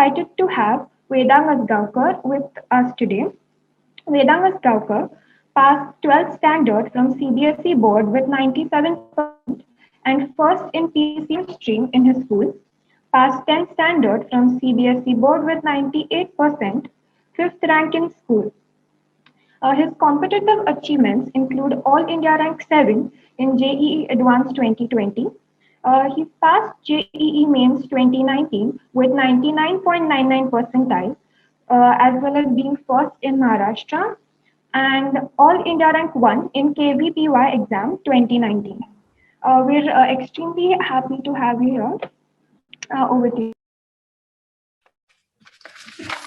excited to have Vedang Asgaonkar with us today. Vedang Asgaonkar passed 12th standard from CBSE board with 97% and first in PCM stream in his school. Passed 10th standard from CBSE board with 98%, fifth rank in school. His competitive achievements include All India Rank 7 in JEE Advanced 2020. He passed JEE Mains 2019 with 99.99 percentile, as well as being first in Maharashtra, and All India Rank 1 in KVPY exam 2019. We're extremely happy to have you here. Over to you.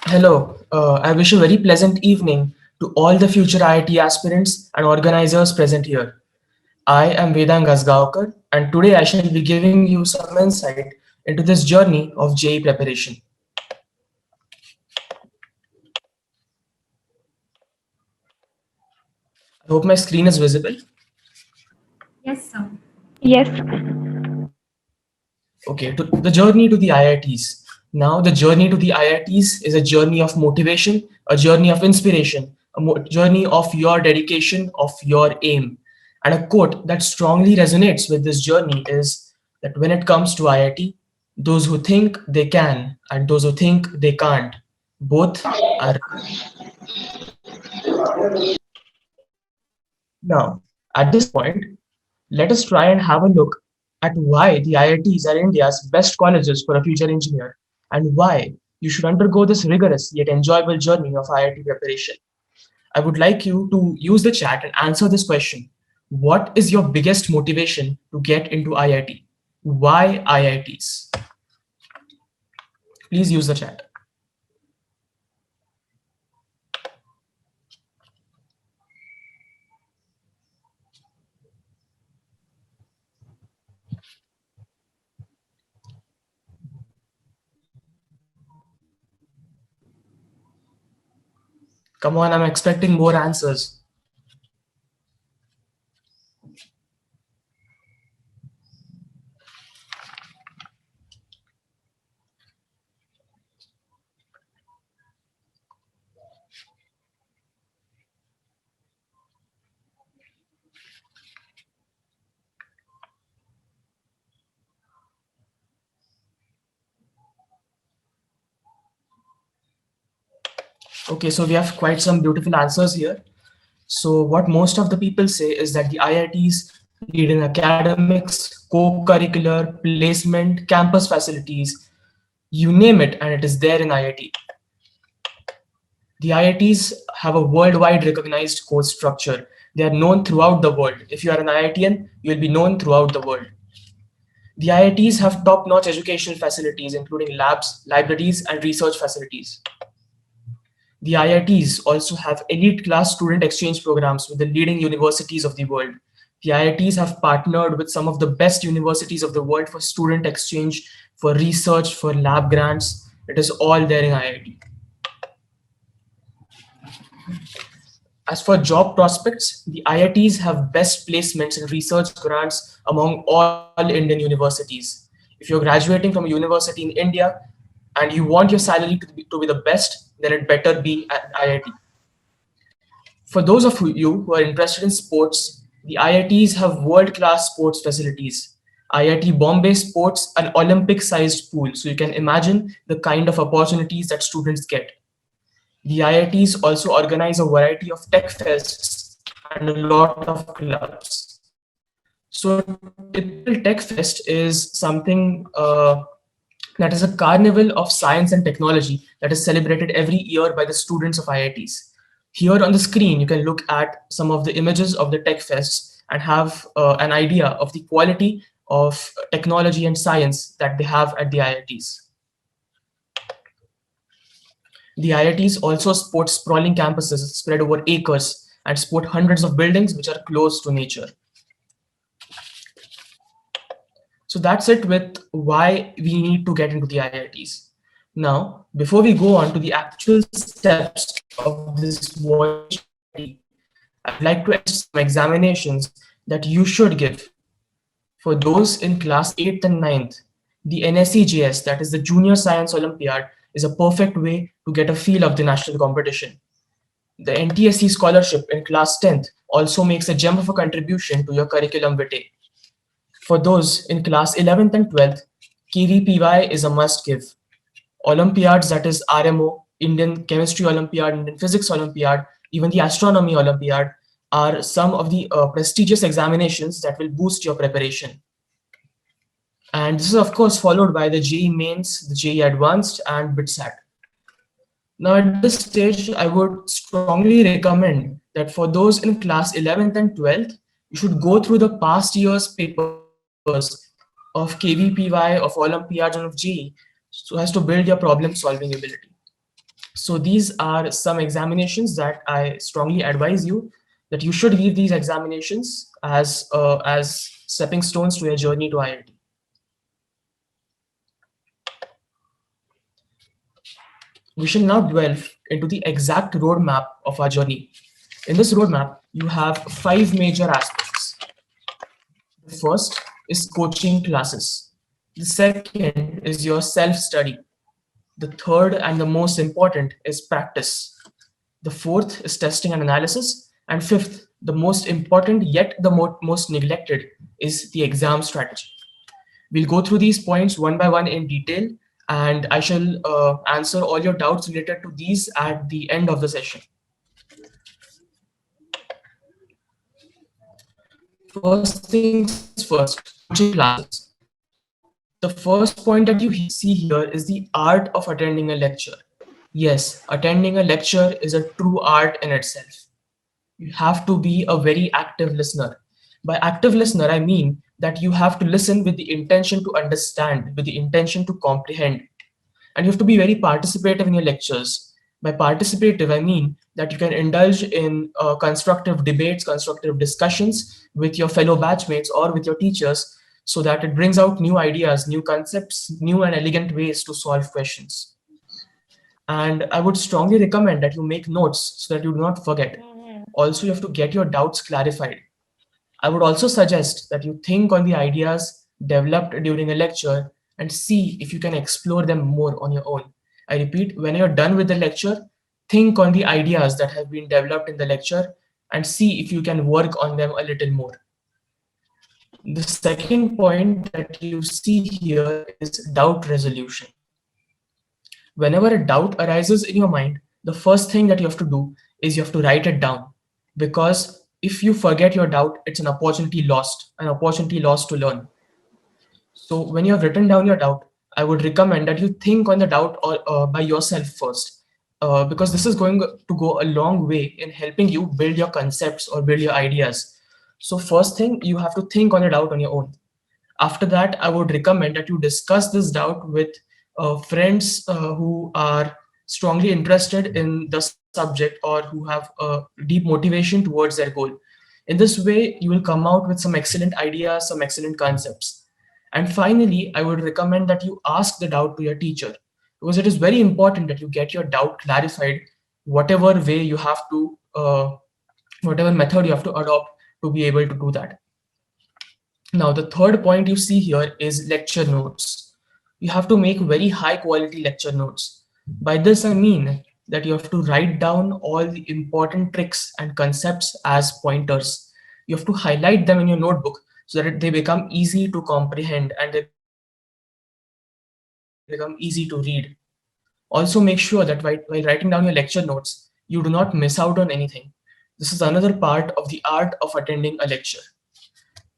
Hello, I wish a very pleasant evening to all the future IIT aspirants and organizers present here. I am Vedang Asgaonkar, and today I shall be giving you some insight into this journey of JEE preparation. I hope my screen is visible. Yes, sir. Yes. Okay, the journey to the IITs. Now, the journey to the IITs is a journey of motivation, a journey of inspiration, a journey of your dedication, of your aim. And a quote that strongly resonates with this journey is that when it comes to IIT, those who think they can and those who think they can't, both are. Now, at this point, let us try and have a look at why the IITs are India's best colleges for a future engineer and why you should undergo this rigorous yet enjoyable journey of IIT preparation. I would like you to use the chat and answer this question. What is your biggest motivation to get into IIT? Why IITs? Please use the chat. Come on, I'm expecting more answers. Okay, so we have quite some beautiful answers here. So what most of the people say is that the IITs lead in academics, co-curricular, placement, campus facilities, you name it, and it is there in IIT. The IITs have a worldwide recognized course structure. They are known throughout the world. If you are an IITian, you will be known throughout the world. The IITs have top-notch educational facilities, including labs, libraries, and research facilities. The IITs also have elite class student exchange programs with the leading universities of the world. The IITs have partnered with some of the best universities of the world for student exchange, for research, for lab grants. It is all there in IIT. As for job prospects, the IITs have best placements and research grants among all Indian universities. If you're graduating from a university in India and you want your salary to be the best, then it better be at IIT. For those of you who are interested in sports, the IITs have world-class sports facilities. IIT Bombay sports an Olympic-sized pool, so you can imagine the kind of opportunities that students get. The IITs also organize a variety of tech fests and a lot of clubs. So typical tech fest is something that is a carnival of science and technology that is celebrated every year by the students of IITs. Here on the screen, you can look at some of the images of the tech fests and have an idea of the quality of technology and science that they have at the IITs. The IITs also sport sprawling campuses spread over acres and sport hundreds of buildings which are close to nature. So that's it with why we need to get into the IITs. Now, before we go on to the actual steps of this voyage, I'd like to ask some examinations that you should give. For those in class 8th and 9th, the NSEJS, that is the Junior Science Olympiad, is a perfect way to get a feel of the national competition. The NTSC scholarship in class 10th also makes a gem of a contribution to your curriculum vitae. For those in class 11th and 12th, KVPY is a must give. Olympiads, that is RMO, Indian Chemistry Olympiad, Indian Physics Olympiad, even the Astronomy Olympiad, are some of the prestigious examinations that will boost your preparation. And this is, of course, followed by the JEE Mains, the JEE Advanced, and BITSAT. Now, at this stage, I would strongly recommend that for those in class 11th and 12th, you should go through the past year's papers of KVPY, of Olympiads, and of JEE so as to build your problem solving ability. So these are some examinations that I strongly advise you that you should leave these examinations as stepping stones to your journey to IIT. We shall now delve into the exact roadmap of our journey. In this roadmap, you have 5 major aspects. The first is coaching classes. The second is your self-study. The third and the most important is practice. The fourth is testing and analysis. And fifth, the most important yet the most neglected is the exam strategy. We'll go through these points one by one in detail, and I shall answer all your doubts related to these at the end of the session. First things first, coaching classes. The first point that you see here is the art of attending a lecture. Yes, attending a lecture is a true art in itself. You have to be a very active listener. By active listener, I mean that you have to listen with the intention to understand, with the intention to comprehend. And you have to be very participative in your lectures. By participative, I mean that you can indulge in constructive debates, constructive discussions with your fellow batchmates or with your teachers so that it brings out new ideas, new concepts, new and elegant ways to solve questions. And I would strongly recommend that you make notes so that you do not forget. Also, you have to get your doubts clarified. I would also suggest that you think on the ideas developed during a lecture and see if you can explore them more on your own. I repeat, when you're done with the lecture, think on the ideas that have been developed in the lecture and see if you can work on them a little more. The second point that you see here is doubt resolution. Whenever a doubt arises in your mind, the first thing that you have to do is you have to write it down, because if you forget your doubt, it's an opportunity lost to learn. So when you have written down your doubt, I would recommend that you think on the doubt by yourself first, because this is going to go a long way in helping you build your concepts or build your ideas. So first thing, you have to think on the doubt on your own. After that, I would recommend that you discuss this doubt with friends who are strongly interested in the subject or who have a deep motivation towards their goal. In this way, you will come out with some excellent ideas, some excellent concepts. And finally, I would recommend that you ask the doubt to your teacher, because it is very important that you get your doubt clarified, whatever way you have to, whatever method you have to adopt to be able to do that. Now, the third point you see here is lecture notes. You have to make very high quality lecture notes. By this, I mean that you have to write down all the important tricks and concepts as pointers. You have to highlight them in your notebook so that they become easy to comprehend and they become easy to read. Also, make sure that while writing down your lecture notes, you do not miss out on anything. This is another part of the art of attending a lecture.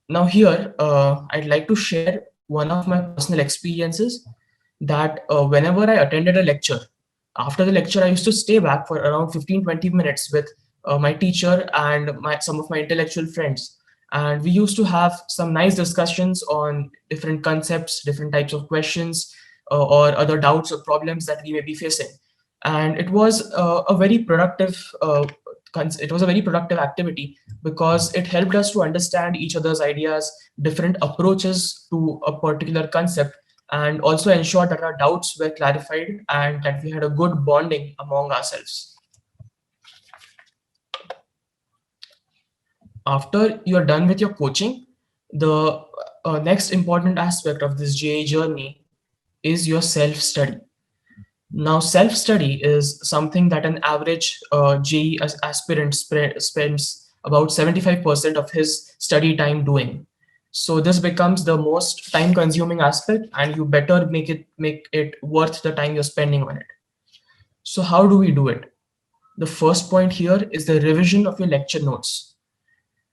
Now here, I'd like to share one of my personal experiences that whenever I attended a lecture, after the lecture, I used to stay back for around 15-20 minutes with my teacher and some of my intellectual friends. And we used to have some nice discussions on different concepts, different types of questions, or other doubts or problems that we may be facing. And it was a very productive activity because it helped us to understand each other's ideas, different approaches to a particular concept, and also ensure that our doubts were clarified and that we had a good bonding among ourselves. After you are done with your coaching, the next important aspect of this JEE journey is your self-study. Now, self-study is something that an average JEE aspirant spends about 75% of his study time doing. So this becomes the most time-consuming aspect, and you better make it worth the time you're spending on it. So how do we do it? The first point here is the revision of your lecture notes.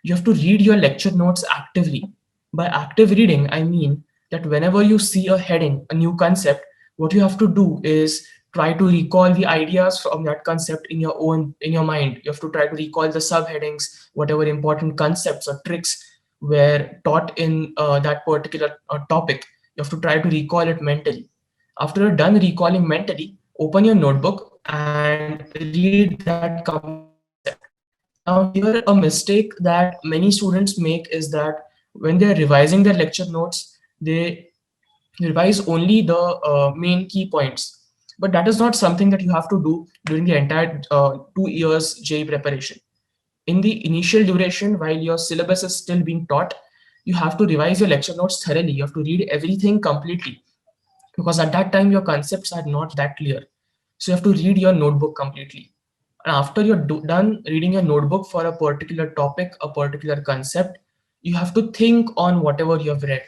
You have to read your lecture notes actively. By active reading, I mean that whenever you see a heading, a new concept, what you have to do is try to recall the ideas from that concept in your mind. You have to try to recall the subheadings, whatever important concepts or tricks were taught in that particular topic. You have to try to recall it mentally. After you're done recalling mentally, open your notebook and read that complete concept. Now, here a mistake that many students make is that when they're revising their lecture notes, they revise only the main key points. But that is not something that you have to do during the entire 2 years JEE preparation. In the initial duration, while your syllabus is still being taught, you have to revise your lecture notes thoroughly. You have to read everything completely because at that time your concepts are not that clear. So you have to read your notebook completely. And after you're done reading your notebook for a particular topic, a particular concept, you have to think on whatever you have read.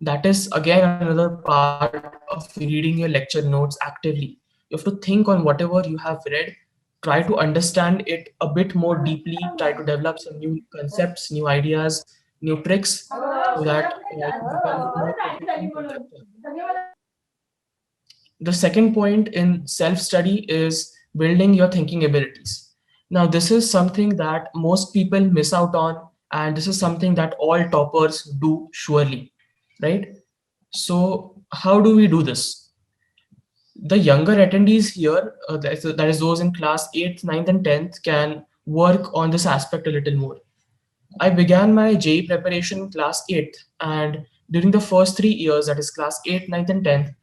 That is again another part of reading your lecture notes actively. You have to think on whatever you have read, try to understand it a bit more deeply, try to develop some new concepts, new ideas, new tricks so that you become more proficient in that thing. The second point in self-study is building your thinking abilities. Now, this is something that most people miss out on, and this is something that all toppers do surely, right? So, how do we do this? The younger attendees here, that is those in class 8th, 9th, and 10th, can work on this aspect a little more. I began my JEE preparation in class 8th, and during the first 3 years, that is class 8th, 9th, and 10th,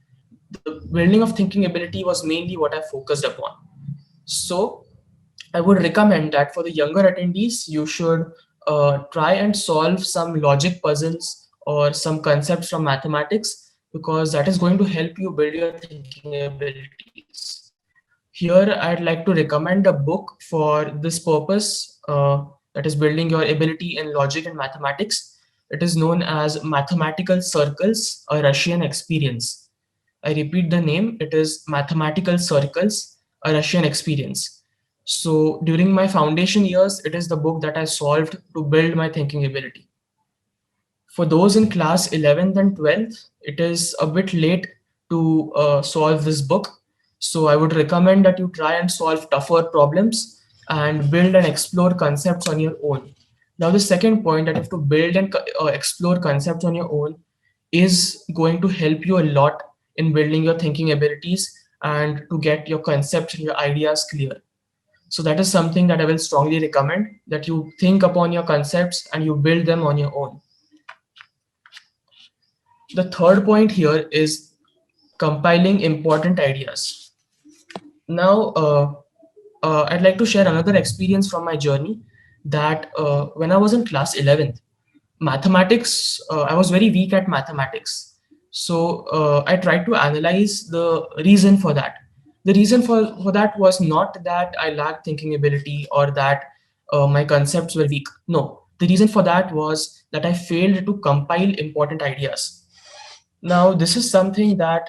the building of thinking ability was mainly what I focused upon. So I would recommend that for the younger attendees, you should try and solve some logic puzzles or some concepts from mathematics because that is going to help you build your thinking abilities. Here, I'd like to recommend a book for this purpose, that is building your ability in logic and mathematics. It is known as Mathematical Circles, a Russian Experience. I repeat the name, it is Mathematical Circles, a Russian Experience. So during my foundation years, it is the book that I solved to build my thinking ability. For those in class 11th and 12th, it is a bit late to solve this book. So I would recommend that you try and solve tougher problems and build and explore concepts on your own. Now, the second point that you have to build and explore concepts on your own is going to help you a lot in building your thinking abilities and to get your concepts and your ideas clear. So that is something that I will strongly recommend, that you think upon your concepts and you build them on your own. The third point here is compiling important ideas. Now, I'd like to share another experience from my journey that when I was in class 11th, mathematics, I was very weak at mathematics. So I tried to analyze the reason for that. The reason for that was not that I lacked thinking ability or that my concepts were weak. No, the reason for that was that I failed to compile important ideas. Now, this is something that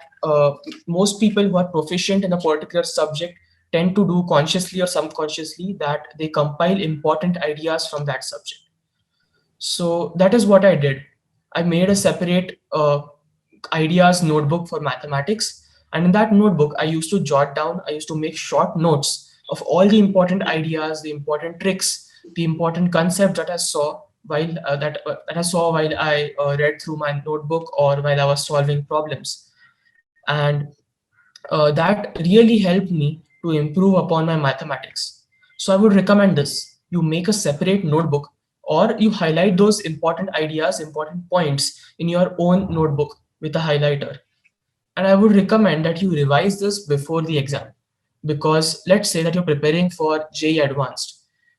most people who are proficient in a particular subject tend to do consciously or subconsciously, that they compile important ideas from that subject. So that is what I did. I made a separate ideas notebook for mathematics. And in that notebook, I used to jot down, I used to make short notes of all the important ideas, the important tricks, the important concepts that I saw that I saw while I read through my notebook or while I was solving problems. And that really helped me to improve upon my mathematics. So I would recommend this. You make a separate notebook or you highlight those important ideas, important points in your own notebook with a highlighter. And I would recommend that you revise this before the exam, because let's say that you're preparing for JEE Advanced.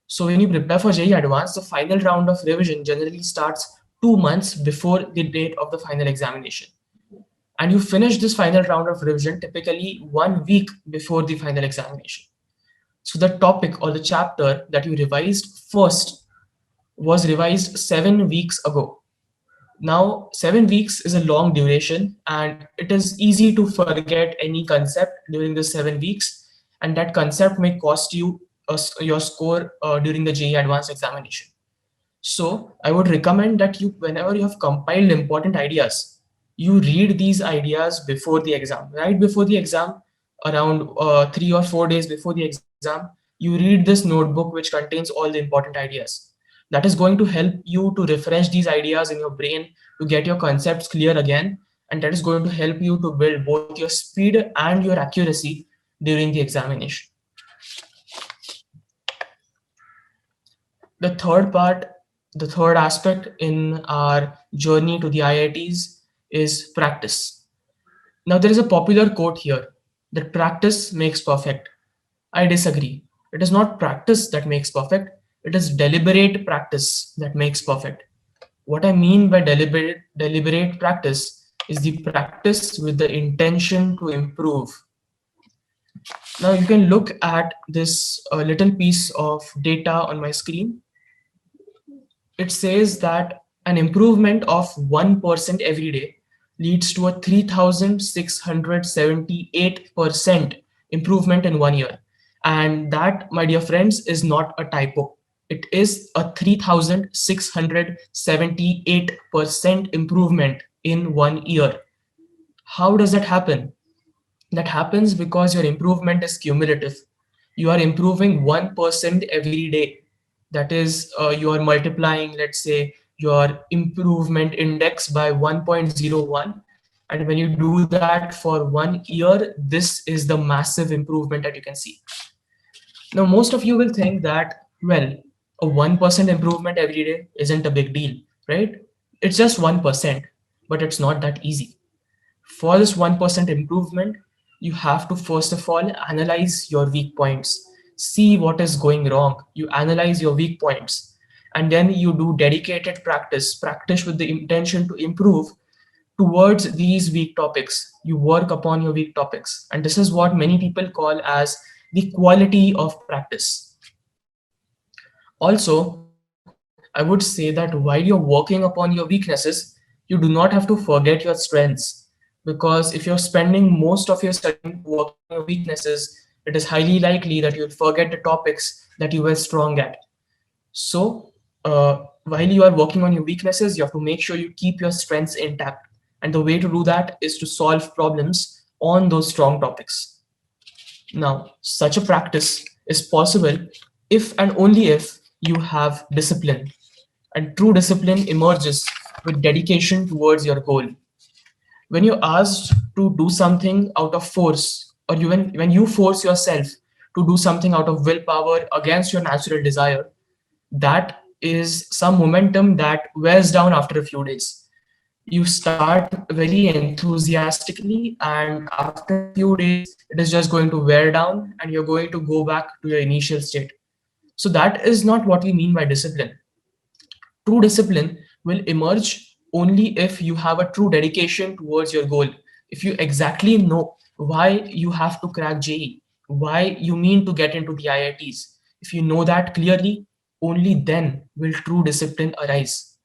So when you prepare for JEE Advanced, the final round of revision generally starts 2 months before the date of the final examination. and you finish this final round of revision typically 1 week before the final examination. So the topic or the chapter that you revised first was revised 7 weeks ago. Now, 7 weeks is a long duration, and it is easy to forget any concept during the 7 weeks, and that concept may cost you your score during the JEE Advanced examination. So I would recommend that you, whenever you have compiled important ideas, you read these ideas before the exam. Right before the exam, around 3 or 4 days before the exam, you read this notebook which contains all the important ideas. That is going to help you to refresh these ideas in your brain, to get your concepts clear again, and that is going to help you to build both your speed and your accuracy during the examination. The third part, the third aspect in our journey to the IITs is practice. Now, there is a popular quote here that practice makes perfect. I disagree. It is not practice that makes perfect, it is deliberate practice that makes perfect. What I mean by deliberate practice is the practice with the intention to improve. Now, you can look at this little piece of data on my screen. It says that an improvement of 1% every day leads to a 3,678% improvement in 1 year. And that, my dear friends, is not a typo. It is a 3,678% improvement in 1 year. How does that happen? That happens because your improvement is cumulative. You are improving 1% every day. That is, you are multiplying, let's say, your improvement index by 1.01. And when you do that for 1 year, this is the massive improvement that you can see. Now, most of you will think that, well, a 1% improvement every day isn't a big deal, right? It's just 1%, but it's not that easy. For this 1% improvement, you have to first of all analyze your weak points, see what is going wrong. You analyze your weak points, and then you do dedicated practice with the intention to improve towards these weak topics. You work upon your weak topics, and this is what many people call as the quality of practice. Also, I would say that while you're working upon your weaknesses, you do not have to forget your strengths, because if you're spending most of your studying working on your weaknesses, it is highly likely that you'll forget the topics that you were strong at. So, while you are working on your weaknesses, you have to make sure you keep your strengths intact. And the way to do that is to solve problems on those strong topics. Now, such a practice is possible if and only if you have discipline. And true discipline emerges with dedication towards your goal. When you're asked to do something out of force, or when you force yourself to do something out of willpower against your natural desire, that is some momentum that wears down after a few days. You start very enthusiastically, and after a few days, it is just going to wear down and you're going to go back to your initial state. So that is not what we mean by discipline. True discipline will emerge only if you have a true dedication towards your goal. If you exactly know why you have to crack JEE, why you mean to get into the IITs, if you know that clearly, only then will true discipline arise.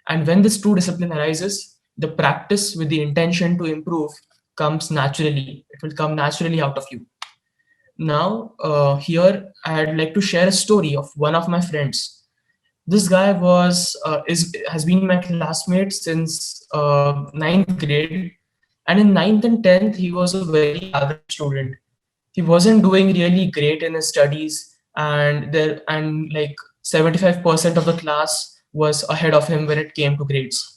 And when this true discipline arises, the practice with the intention to improve comes naturally. It will come naturally out of you. Now, here I'd like to share a story of one of my friends. This guy has been my classmate since ninth grade, and in ninth and 10th he was a very average student. He wasn't doing really great in his studies, and like 75% of the class was ahead of him when it came to grades.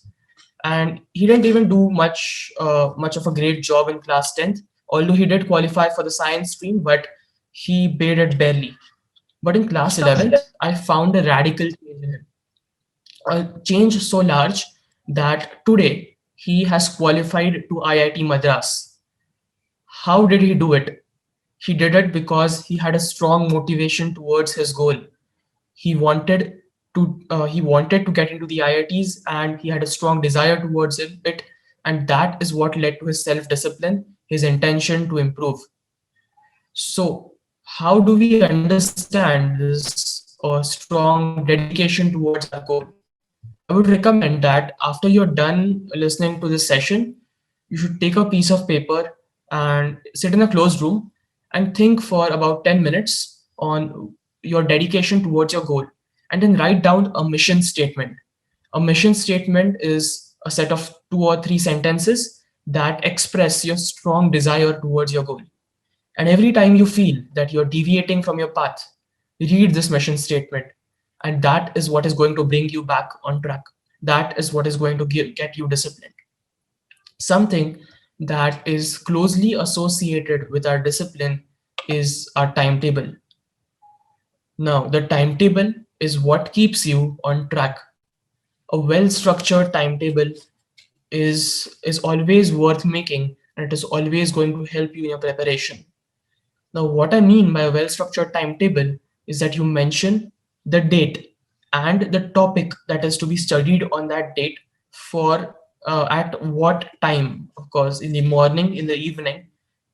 And he didn't even do much of a great job in class 10th, although he did qualify for the science stream, but he made it barely. But in class 11th, I found a radical change in him, a change so large that today he has qualified to IIT Madras. How did he do it? He did it because he had a strong motivation towards his goal. He wanted he wanted to get into the IITs, and he had a strong desire towards it, And that is what led to his self-discipline, his intention to improve. So, how do we understand this strong dedication towards our goal? I would recommend that after you're done listening to this session, you should take a piece of paper and sit in a closed room and think for about 10 minutes on your dedication towards your goal, and then write down a mission statement. A mission statement is a set of 2 or 3 sentences that express your strong desire towards your goal. And every time you feel that you're deviating from your path, read this mission statement. And that is what is going to bring you back on track. That is what is going to get you disciplined. Something that is closely associated with our discipline is our timetable. Now, the timetable is what keeps you on track. A well-structured timetable is always worth making, and it is always going to help you in your preparation. Now, what I mean by a well-structured timetable is that you mention the date and the topic that is to be studied on that date for at what time, of course, in the morning, in the evening,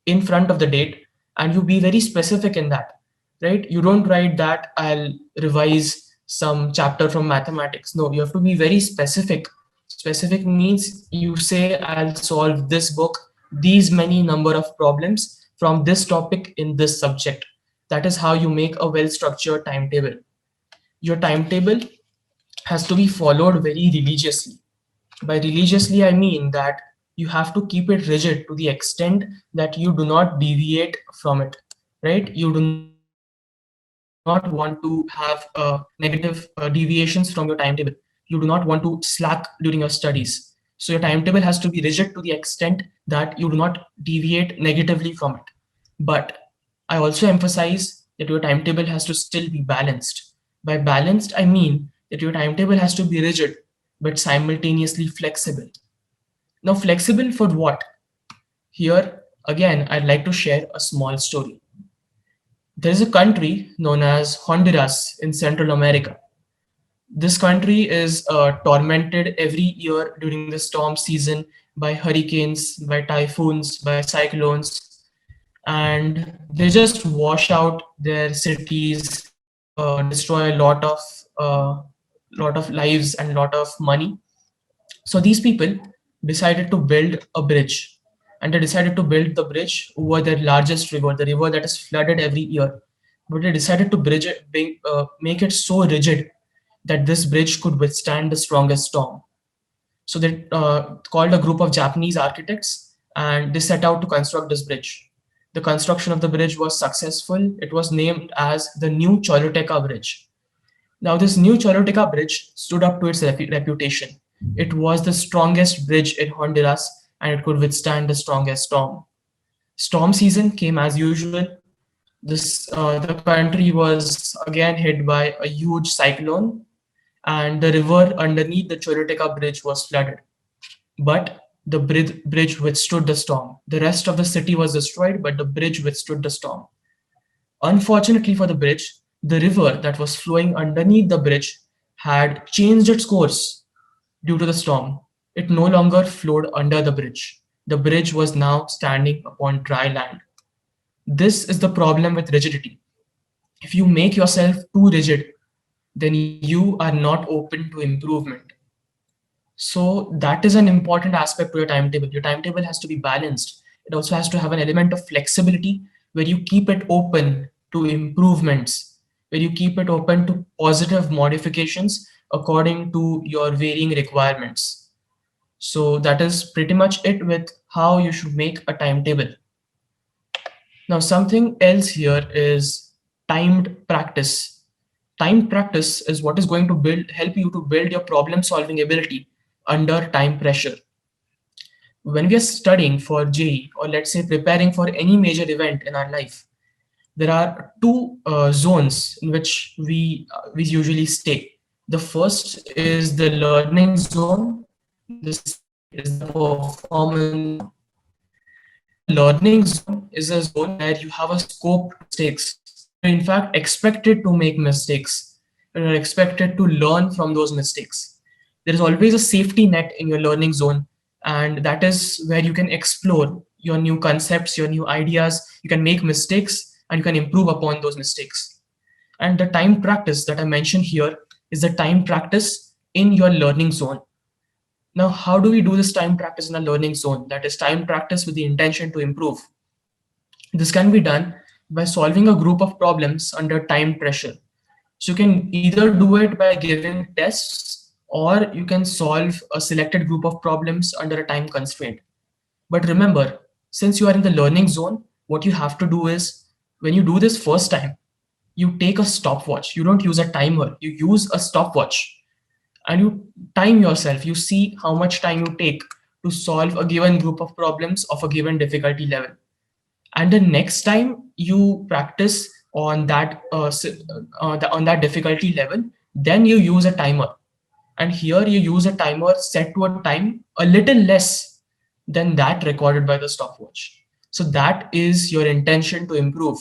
in front of the date, and you be very specific in that, right? You don't write that I'll revise some chapter from mathematics. No, you have to be very specific. Specific means you say I'll solve this book, these many number of problems from this topic in this subject. That is how you make a well-structured timetable. Your timetable has to be followed very religiously. By religiously, I mean that you have to keep it rigid to the extent that you do not deviate from it, right? You do not want to have negative deviations from your timetable. You do not want to slack during your studies. So your timetable has to be rigid to the extent that you do not deviate negatively from it. But I also emphasize that your timetable has to still be balanced. By balanced, I mean that your timetable has to be rigid but simultaneously flexible. Now, flexible for what? Here, again, I'd like to share a small story. There is a country known as Honduras in Central America. This country is tormented every year during the storm season by hurricanes, by typhoons, by cyclones, and they just wash out their cities, destroy a lot of lives and lot of money. So these people decided to build a bridge, and they decided to build the bridge over their largest river, the river that is flooded every year. But they decided to make it so rigid that this bridge could withstand the strongest storm. So they called a group of Japanese architects and they set out to construct this bridge. The construction of the bridge was successful. It was named as the New Choluteca Bridge. Now, this new Choluteca Bridge stood up to its reputation. It was the strongest bridge in Honduras and it could withstand the strongest storm. Storm season came as usual. The country was again hit by a huge cyclone, and the river underneath the Choluteca Bridge was flooded. But the bridge withstood the storm. The rest of the city was destroyed, but the bridge withstood the storm. Unfortunately for the bridge, the river that was flowing underneath the bridge had changed its course due to the storm. It no longer flowed under the bridge. The bridge was now standing upon dry land. This is the problem with rigidity. If you make yourself too rigid, then you are not open to improvement. So that is an important aspect to your timetable. Your timetable has to be balanced. It also has to have an element of flexibility where you keep it open to improvements, where you keep it open to positive modifications according to your varying requirements. So that is pretty much it with how you should make a timetable. Now, something else here is timed practice. Timed practice is what is going to help you to build your problem solving ability under time pressure. When we are studying for JEE, or let's say preparing for any major event in our life, there are two zones in which we usually stay. The first is the learning zone. The second is the performance zone. The learning zone is a zone where you have a scope to mistakes. You're in fact expected to make mistakes. You're expected to learn from those mistakes. There is always a safety net in your learning zone And that is where you can explore your new concepts, your new ideas. You can make mistakes and you can improve upon those mistakes. And the time practice that I mentioned here is the time practice in your learning zone. Now, how do we do this time practice in a learning zone? That is time practice with the intention to improve. This can be done by solving a group of problems under time pressure. So you can either do it by giving tests or you can solve a selected group of problems under a time constraint. But remember, since you are in the learning zone, what you have to do is when you do this first time, you take a stopwatch. You don't use a timer, you use a stopwatch and you time yourself. You see how much time you take to solve a given group of problems of a given difficulty level. And the next time you practice on that on that difficulty level, then you use a timer. And here you use a timer set to a time a little less than that recorded by the stopwatch. So that is your intention to improve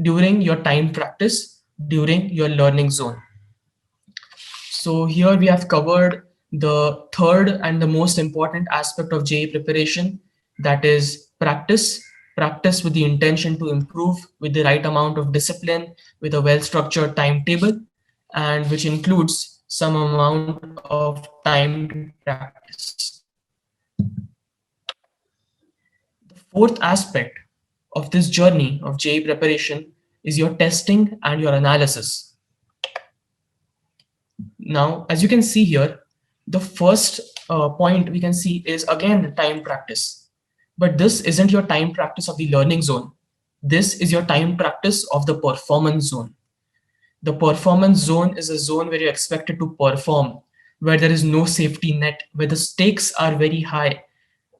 during your time practice, during your learning zone. So here we have covered the third and the most important aspect of JEE preparation, that is practice. Practice with the intention to improve, with the right amount of discipline, with a well-structured timetable, and which includes some amount of time to practice. The fourth aspect of this journey of JEE preparation is your testing and your analysis. Now, as you can see here, the first point we can see is again the time practice. But this isn't your time practice of the learning zone. This is your time practice of the performance zone. The performance zone is a zone where you're expected to perform, where there is no safety net, where the stakes are very high,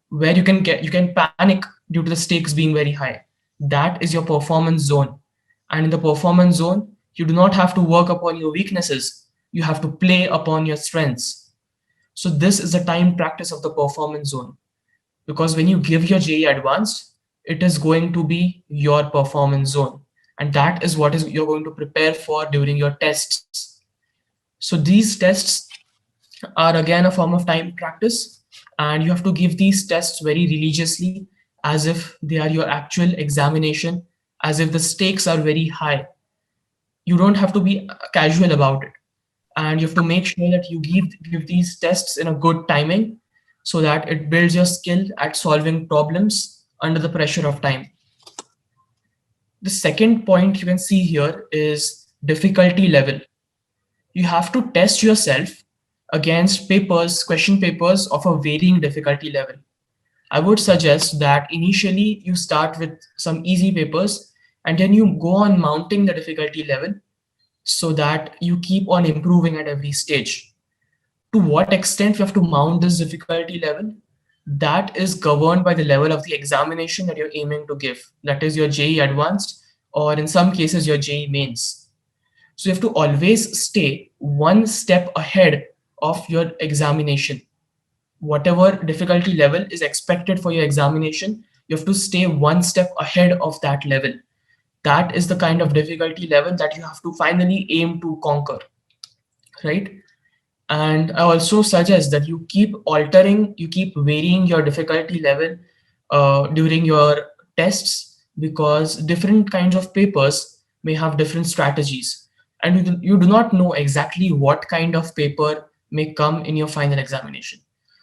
where you can panic due to the stakes being very high. That is your performance zone. And in the performance zone, you do not have to work upon your weaknesses. You have to play upon your strengths. So this is the time practice of the performance zone. Because when you give your JEE Advanced, it is going to be your performance zone. And that is what you're going to prepare for during your tests. So these tests are again a form of time practice, and you have to give these tests very religiously, as if they are your actual examination, as if the stakes are very high. You don't have to be casual about it. And you have to make sure that you give these tests in a good timing so that it builds your skill at solving problems under the pressure of time. The second point you can see here is difficulty level. You have to test yourself against question papers of a varying difficulty level. I would suggest that initially you start with some easy papers and then you go on mounting the difficulty level so that you keep on improving at every stage. To what extent you have to mount this difficulty level, that is governed by the level of the examination that you're aiming to give. That is your JEE Advanced, or in some cases your JEE Mains. So you have to always stay one step ahead of your examination. Whatever difficulty level is expected for your examination, you have to stay one step ahead of that level. That is the kind of difficulty level that you have to finally aim to conquer, right? And I also suggest that you keep varying your difficulty level during your tests, because different kinds of papers may have different strategies. And you do not know exactly what kind of paper may come in your final examination.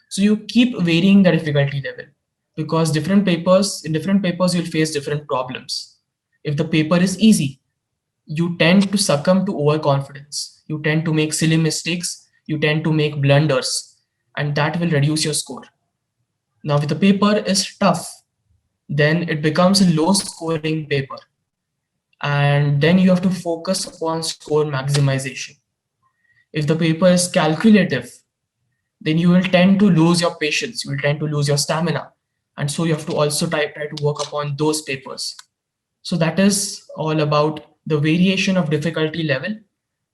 So you keep varying the difficulty level, because in different papers, you'll face different problems. If the paper is easy, you tend to succumb to overconfidence. You tend to make silly mistakes. You tend to make blunders, and that will reduce your score. Now, if the paper is tough, then it becomes a low scoring paper. And then you have to focus upon score maximization. If the paper is calculative, then you will tend to lose your patience. You will tend to lose your stamina. And so you have to also try to work upon those papers. So that is all about the variation of difficulty level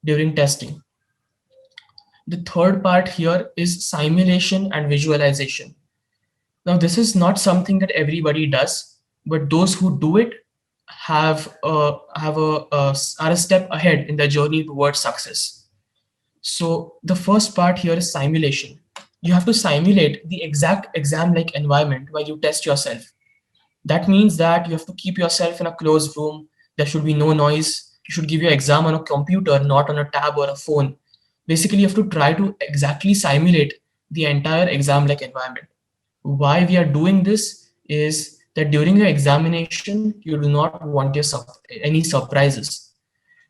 during testing. The third part here is simulation and visualization. Now, this is not something that everybody does, but those who do it are a step ahead in their journey towards success. So the first part here is simulation. You have to simulate the exact exam-like environment while you test yourself. That means that you have to keep yourself in a closed room. There should be no noise. You should give your exam on a computer, not on a tab or a phone. Basically, you have to try to exactly simulate the entire exam-like environment. Why we are doing this is that during your examination, you do not want any surprises.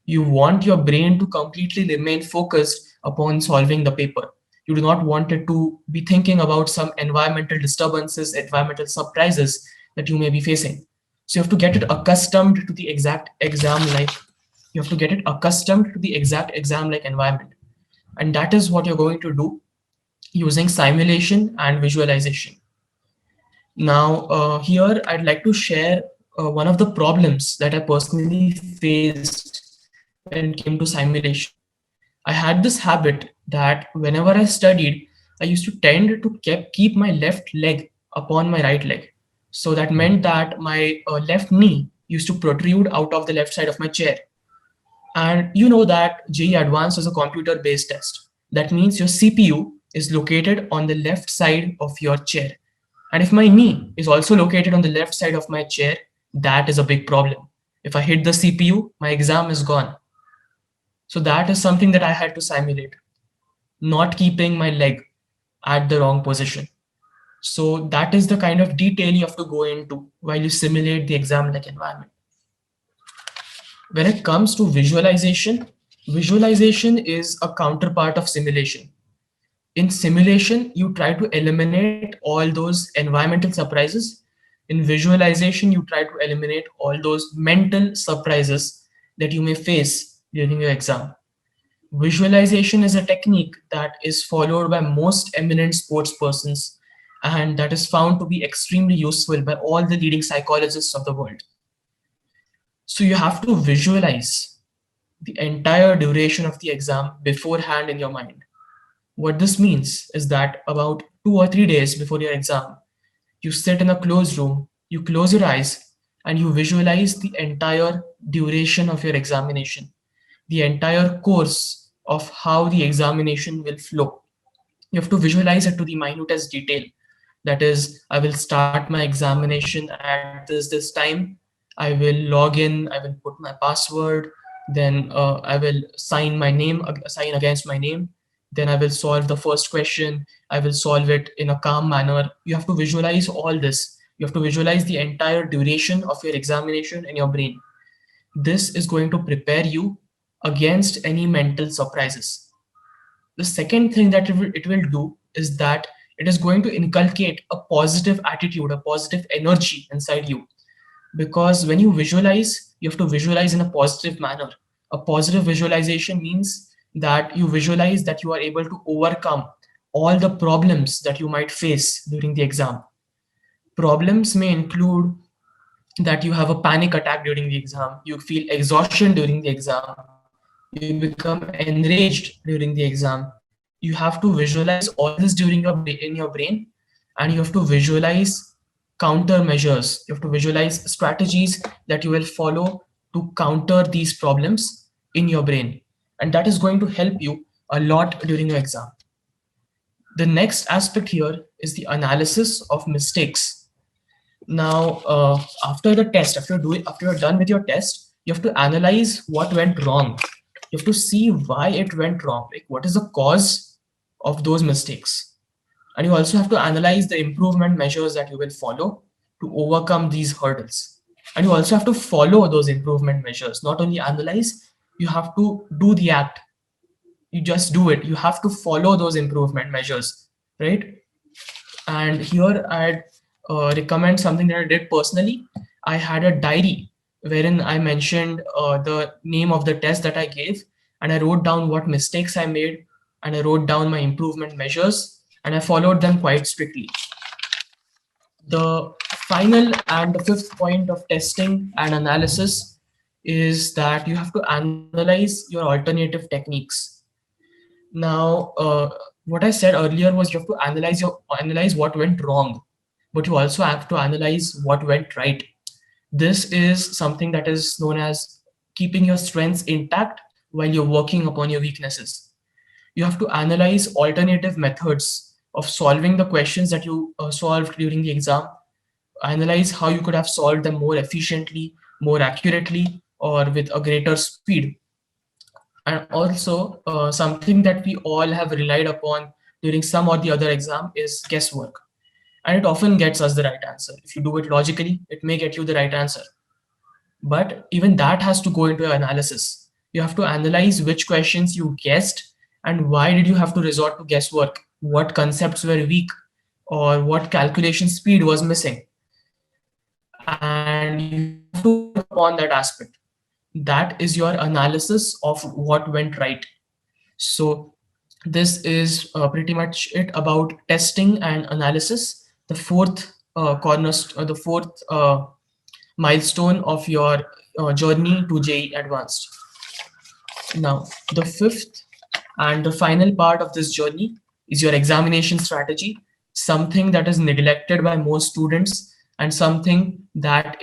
You want your brain to completely remain focused upon solving the paper. You do not want it to be thinking about some environmental disturbances, environmental surprises that you may be facing. So you have to get it accustomed to the exact exam-like. You have to get it accustomed to the exact exam-like environment. And that is what you're going to do using simulation and visualization. Now, here I'd like to share one of the problems that I personally faced when it came to simulation. I had this habit that whenever I studied, I used to tend to keep my left leg upon my right leg. So that meant that my left knee used to protrude out of the left side of my chair. And you know that JEE Advanced is a computer-based test. That means your CPU is located on the left side of your chair. And if my knee is also located on the left side of my chair, that is a big problem. If I hit the CPU, my exam is gone. So that is something that I had to simulate, not keeping my leg at the wrong position. So that is the kind of detail you have to go into while you simulate the exam-like environment. When it comes to visualization, visualization is a counterpart of simulation. In simulation, you try to eliminate all those environmental surprises. In visualization, you try to eliminate all those mental surprises that you may face during your exam. Visualization is a technique that is followed by most eminent sports persons, and that is found to be extremely useful by all the leading psychologists of the world. So you have to visualize the entire duration of the exam beforehand in your mind. What this means is that about 2 or 3 days before your exam, you sit in a closed room, you close your eyes, and you visualize the entire duration of your examination, the entire course of how the examination will flow. You have to visualize it to the minutest detail. That is, I will start my examination at this time. I will log in, I will put my password, then I will sign against my name. Then I will solve the first question. I will solve it in a calm manner. You have to visualize all this. You have to visualize the entire duration of your examination in your brain. This is going to prepare you against any mental surprises. The second thing that it will do is that it is going to inculcate a positive attitude, a positive energy inside you. Because when you visualize, you have to visualize in a positive manner. A positive visualization means that you visualize that you are able to overcome all the problems that you might face during the exam. Problems may include that you have a panic attack during the exam, you feel exhaustion during the exam, you become enraged during the exam. You have to visualize all this in your brain, and you have to visualize countermeasures. You have to visualize strategies that you will follow to counter these problems in your brain. And that is going to help you a lot during your exam. The next aspect here is the analysis of mistakes. Now, after the test, after you're done with your test, you have to analyze what went wrong. You have to see why it went wrong. Like, what is the cause of those mistakes? And you also have to analyze the improvement measures that you will follow to overcome these hurdles. And you also have to follow those improvement measures. Not only analyze, you have to do the act. You just do it. You have to follow those improvement measures, right? And here I'd recommend something that I did personally. I had a diary wherein I mentioned the name of the test that I gave, and I wrote down what mistakes I made, and I wrote down my improvement measures, and I followed them quite strictly. The final and the fifth point of testing and analysis is that you have to analyze your alternative techniques. Now, what I said earlier was you have to analyze what went wrong, but you also have to analyze what went right. This is something that is known as keeping your strengths intact while you're working upon your weaknesses. You have to analyze alternative methods of solving the questions that you solved during the exam, analyze how you could have solved them more efficiently, more accurately, or with a greater speed. And also, something that we all have relied upon during some or the other exam is guesswork. And it often gets us the right answer. If you do it logically, it may get you the right answer. But even that has to go into your analysis. You have to analyze which questions you guessed and why did you have to resort to guesswork? What concepts were weak or what calculation speed was missing? And you have to work upon that aspect. That is your analysis of what went right. So this is pretty much it about testing and analysis. The fourth the fourth milestone of your journey to JEE Advanced. Now, the fifth and the final part of this journey is your examination strategy, something that is neglected by most students and something that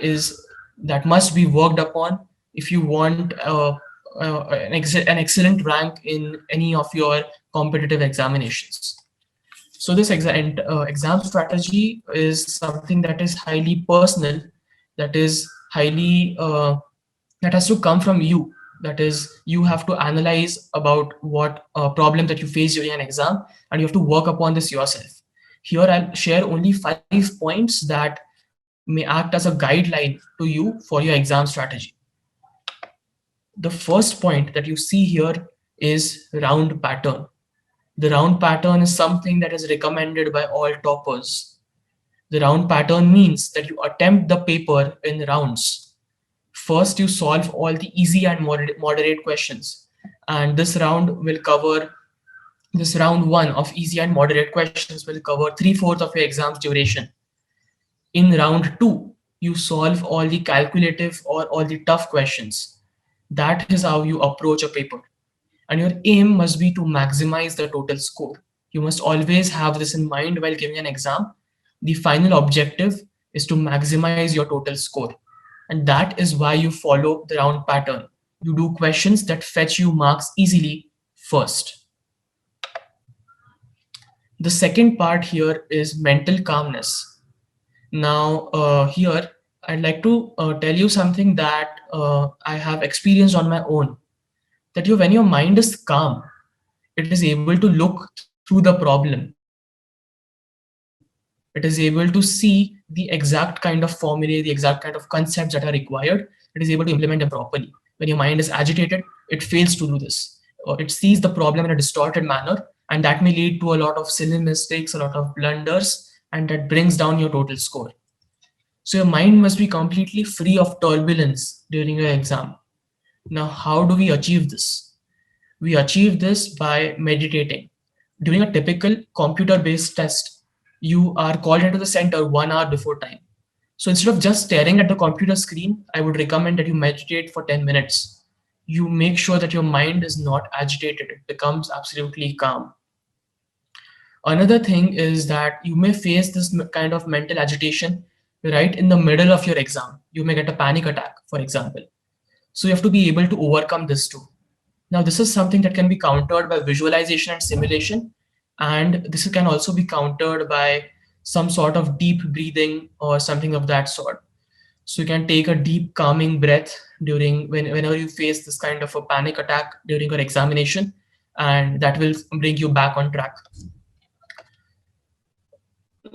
must be worked upon if you want an excellent rank in any of your competitive examinations. So this exam strategy is something that is highly personal, that is highly that has to come from you. That is, you have to analyze about what problem that you face during an exam, and you have to work upon this yourself. Here I'll share only 5 points that may act as a guideline to you for your exam strategy. The first point that you see here is round pattern. The round pattern is something that is recommended by all toppers. The round pattern means that you attempt the paper in rounds. First, you solve all the easy and moderate questions. And this round one of easy and moderate questions will cover 3/4 of your exam's duration. In round two, you solve all the calculative or all the tough questions. That is how you approach a paper. And your aim must be to maximize the total score. You must always have this in mind while giving an exam. The final objective is to maximize your total score. And that is why you follow the round pattern. You do questions that fetch you marks easily first. The second part here is mental calmness. Now, here I'd like to tell you something that I have experienced on my own. That when your mind is calm, it is able to look through the problem. It is able to see the exact kind of formulae, the exact kind of concepts that are required. It is able to implement them properly. When your mind is agitated, it fails to do this. It sees the problem in a distorted manner, and that may lead to a lot of silly mistakes, a lot of blunders, and that brings down your total score. So your mind must be completely free of turbulence during your exam. Now, how do we achieve this? We achieve this by meditating. During a typical computer-based test, you are called into the center 1 hour before time. So instead of just staring at the computer screen, I would recommend that you meditate for 10 minutes. You make sure that your mind is not agitated. It becomes absolutely calm. Another thing is that you may face this kind of mental agitation right in the middle of your exam. You may get a panic attack, for example. So you have to be able to overcome this too. Now, this is something that can be countered by visualization and simulation. And this can also be countered by some sort of deep breathing or something of that sort. So you can take a deep calming breath whenever you face this kind of a panic attack during your examination, and that will bring you back on track.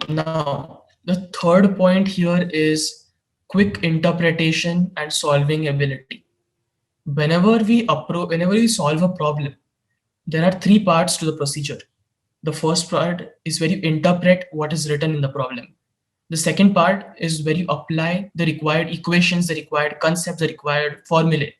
Now, the third point here is quick interpretation and solving ability. Whenever we solve a problem, there are 3 parts to the procedure. The first part is where you interpret what is written in the problem. The second part is where you apply the required equations, the required concepts, the required formulae.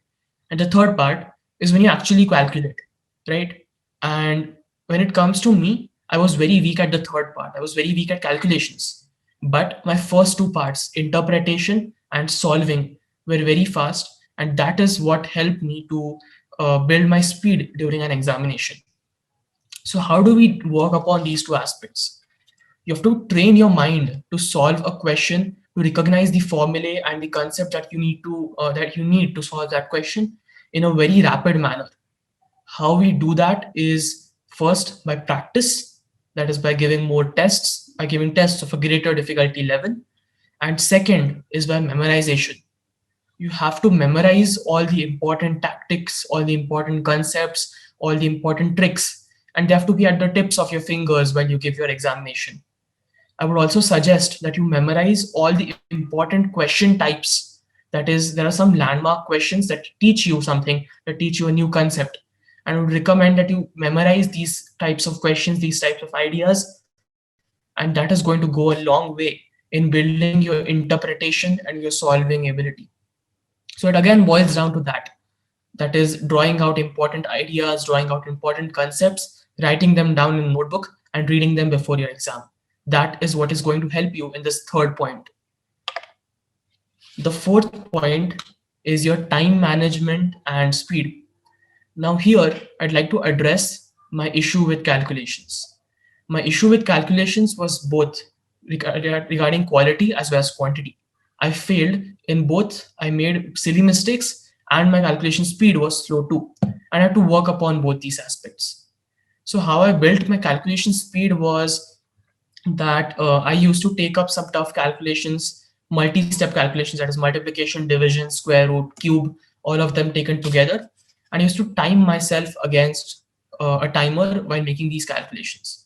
And the third part is when you actually calculate, right? And when it comes to me, I was very weak at the third part. I was very weak at calculations. But my first 2 parts, interpretation and solving, were very fast. And that is what helped me to build my speed during an examination. So how do we work upon these 2 aspects? You have to train your mind to solve a question, to recognize the formulae and the concept that you need to solve that question in a very rapid manner. How we do that is first by practice. that is by giving more tests, by giving tests of a greater difficulty level. And second is by memorization. You have to memorize all the important tactics, all the important concepts, all the important tricks, and they have to be at the tips of your fingers when you give your examination. I would also suggest that you memorize all the important question types. That is, there are some landmark questions that teach you something, that teach you a new concept. And I would recommend that you memorize these types of questions, these types of ideas, and that is going to go a long way in building your interpretation and your solving ability. So it again boils down to that. That is drawing out important ideas, drawing out important concepts, writing them down in a notebook and reading them before your exam. That is what is going to help you in this third point. The fourth point is your time management and speed. Now here, I'd like to address my issue with calculations. My issue with calculations was both regarding quality as well as quantity. I failed in both. I made silly mistakes and my calculation speed was slow too. And I had to work upon both these aspects. So how I built my calculation speed was that I used to take up some tough calculations, multi-step calculations, that is multiplication, division, square root, cube, all of them taken together. And I used to time myself against a timer while making these calculations.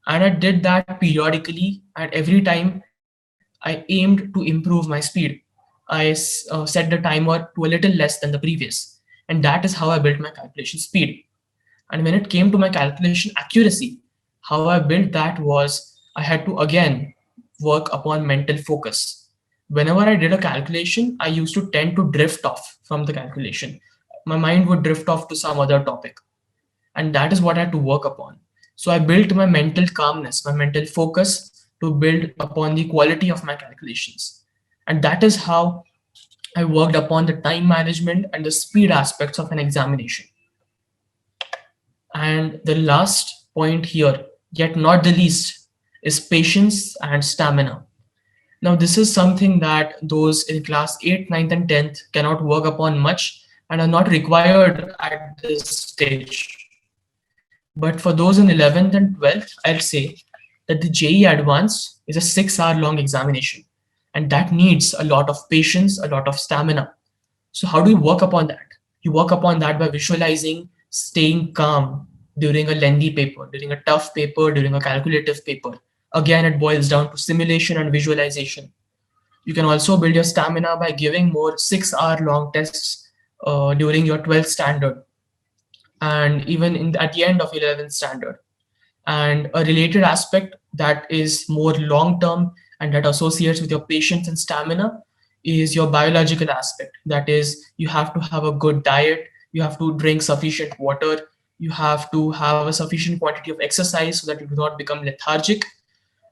And I did that periodically, and every time I aimed to improve my speed. I set the timer to a little less than the previous. And that is how I built my calculation speed. And when it came to my calculation accuracy, how I built that was I had to again work upon mental focus. Whenever I did a calculation, I used to tend to drift off from the calculation. My mind would drift off to some other topic. And that is what I had to work upon. So I built my mental calmness, my mental focus to build upon the quality of my calculations. And that is how I worked upon the time management and the speed aspects of an examination. And the last point here, yet not the least, is patience and stamina. Now, this is something that those in class 8th, 9th, and 10th cannot work upon much and are not required at this stage. But for those in 11th and 12th, I'll say that the JEE Advanced is a 6-hour long examination, and that needs a lot of patience, a lot of stamina. So how do you work upon that? You work upon that by visualizing, staying calm during a lengthy paper, during a tough paper, during a calculative paper. Again, it boils down to simulation and visualization. You can also build your stamina by giving more 6-hour long tests during your 12th standard and even at the end of 11th standard. And a related aspect that is more long-term and that associates with your patience and stamina is your biological aspect. That is, you have to have a good diet, you have to drink sufficient water, you have to have a sufficient quantity of exercise so that you do not become lethargic.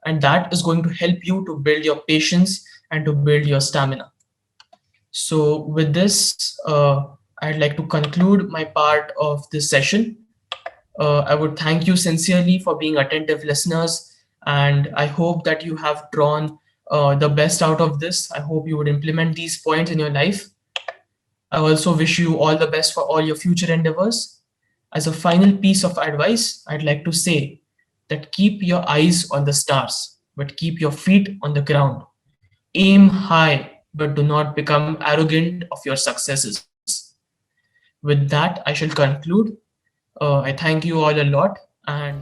And that is going to help you to build your patience and to build your stamina. So with this, I'd like to conclude my part of this session. I would thank you sincerely for being attentive listeners, and I hope that you have drawn the best out of this. I hope you would implement these points in your life. I also wish you all the best for all your future endeavors. As a final piece of advice, I'd like to say that keep your eyes on the stars, but keep your feet on the ground. Aim high, but do not become arrogant of your successes. With that, I shall conclude. I thank you all a lot, and